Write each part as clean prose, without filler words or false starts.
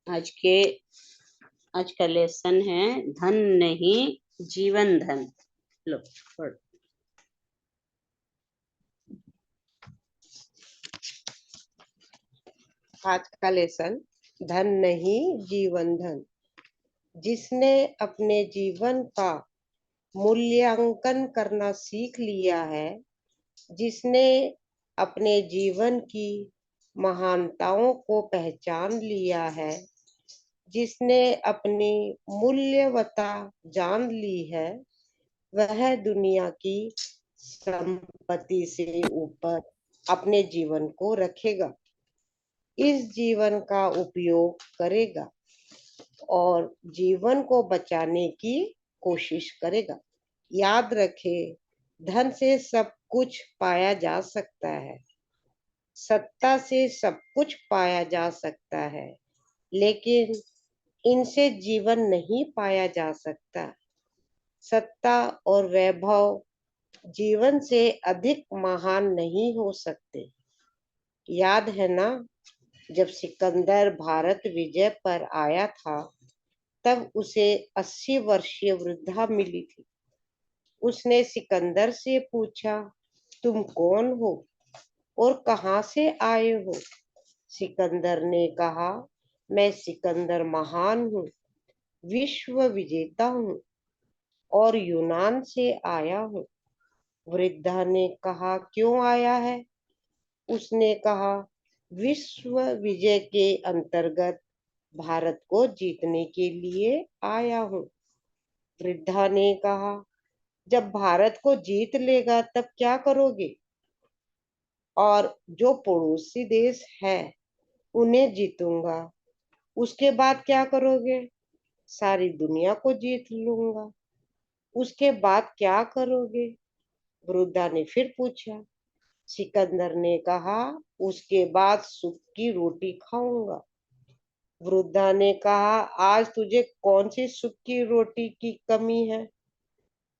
आज के आज का लेसन है धन नहीं जीवन धन। लो पढ़। आज का लेसन धन नहीं जीवन धन। जिसने अपने जीवन का मूल्यांकन करना सीख लिया है, जिसने अपने जीवन की महानताओं को पहचान लिया है, जिसने अपनी मूल्यवता जान ली है, वह दुनिया की संपत्ति से ऊपर अपने जीवन को रखेगा, इस जीवन का उपयोग करेगा और जीवन को बचाने की कोशिश करेगा। याद रखे, धन से सब कुछ पाया जा सकता है, सत्ता से सब कुछ पाया जा सकता है, लेकिन इनसे जीवन नहीं पाया जा सकता। सत्ता और वैभव जीवन से अधिक महान नहीं हो सकते। याद है ना, जब सिकंदर भारत विजय पर आया था, तब उसे 80 वर्षीय वृद्धा मिली थी। उसने सिकंदर से पूछा, तुम कौन हो और कहां से आए हो? सिकंदर ने कहा, मैं सिकंदर महान हूँ, विश्व विजेता हूँ और यूनान से आया हूँ। वृद्धा ने कहा, क्यों आया है? उसने कहा, विश्व विजय के अंतर्गत भारत को जीतने के लिए आया हूँ। वृद्धा ने कहा, जब भारत को जीत लेगा तब क्या करोगे? और जो पड़ोसी देश है उन्हें जीतूंगा, उसके बाद क्या करोगे? सारी दुनिया को जीत लूंगा, उसके बाद क्या करोगे? वृद्धा ने फिर पूछा। सिकंदर ने कहा, उसके बाद सुख की रोटी खाऊंगा। वृद्धा ने कहा, आज तुझे कौन सी सुख की रोटी की कमी है,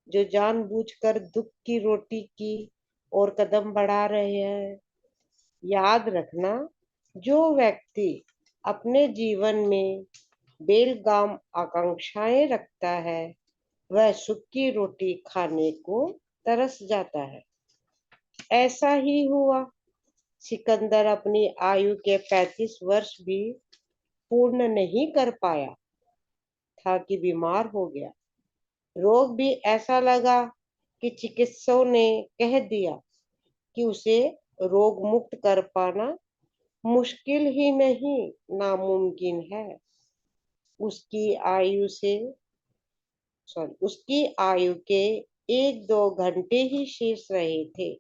जो जानबूझकर दुख की रोटी की और कदम बढ़ा रहे हैं? याद रखना, जो व्यक्ति अपने जीवन में बेलगाम आकांक्षाएं रखता है, वह सुख की रोटी खाने को तरस जाता है। ऐसा ही हुआ। सिकंदर अपनी आयु के 35 वर्ष भी पूर्ण नहीं कर पाया था कि बीमार हो गया। रोग भी ऐसा लगा कि चिकित्सकों ने कह दिया कि उसे रोग मुक्त कर पाना मुश्किल ही नहीं, नामुमकिन है। उसकी आयु से उसकी आयु के 1-2 घंटे ही शेष रहे थे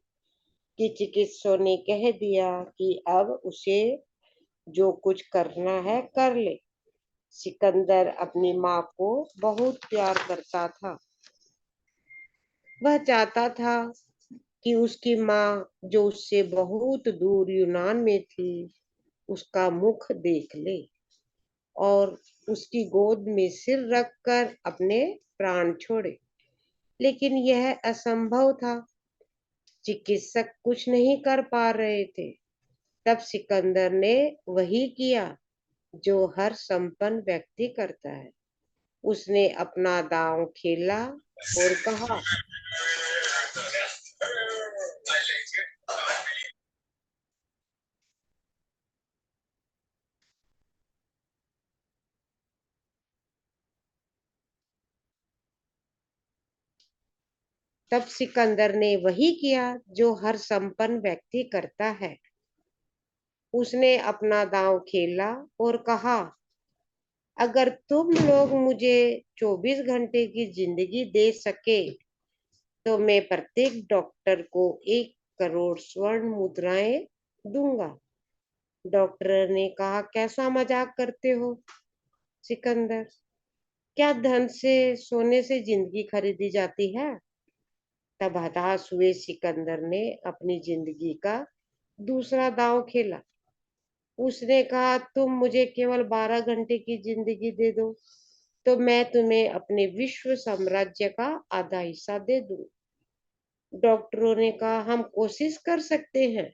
कि चिकित्सकों ने कह दिया कि अब उसे जो कुछ करना है कर ले। सिकंदर अपनी माँ को बहुत प्यार करता था। वह चाहता था कि उसकी माँ, जो उससे बहुत दूर यूनान में थी, उसका मुख देख ले और उसकी गोद में सिर रखकर अपने प्राण छोड़े। लेकिन यह असंभव था। चिकित्सक कुछ नहीं कर पा रहे थे। तब सिकंदर ने वही किया जो हर संपन्न व्यक्ति करता है। उसने अपना दांव खेला और कहा, तब सिकंदर ने वही किया जो हर संपन्न व्यक्ति करता है। उसने अपना दांव खेला और कहा, अगर तुम लोग मुझे 24 घंटे की जिंदगी दे सके तो मैं प्रत्येक डॉक्टर को 1 करोड़ स्वर्ण मुद्राएं दूंगा। डॉक्टर ने कहा, कैसा मजाक करते हो सिकंदर? क्या धन से सोने से जिंदगी खरीदी जाती है? तब हताश हुए सिकंदर ने अपनी जिंदगी का दूसरा दांव खेला। उसने कहा, तुम मुझे केवल 12 घंटे की जिंदगी दे दो तो मैं तुम्हें अपने विश्व साम्राज्य का आधा हिस्सा दे दूं। डॉक्टरों ने कहा, हम कोशिश कर सकते हैं,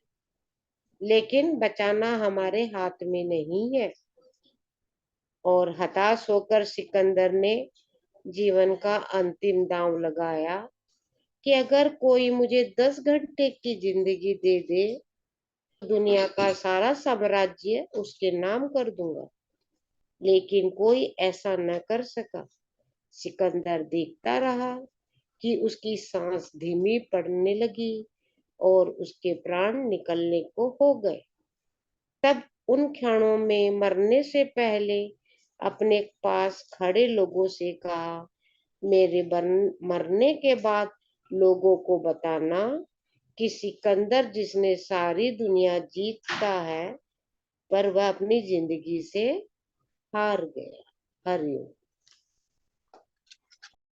लेकिन बचाना हमारे हाथ में नहीं है। और हताश होकर सिकंदर ने जीवन का अंतिम दांव लगाया कि अगर कोई मुझे 10 घंटे की जिंदगी दे दे, दुनिया का सारा साम्राज्य उसके नाम कर दूंगा। लेकिन कोई ऐसा न कर सका। सिकंदर देखता रहा कि उसकी सांस धीमी पड़ने लगी और उसके प्राण निकलने को हो गए। तब उन क्षणों में मरने से पहले अपने पास खड़े लोगों से कहा, मेरे मरने के बाद लोगों को बताना कि सिकंदर जिसने सारी दुनिया जीतता है, पर वह अपनी जिंदगी से हार गया। हरिओम।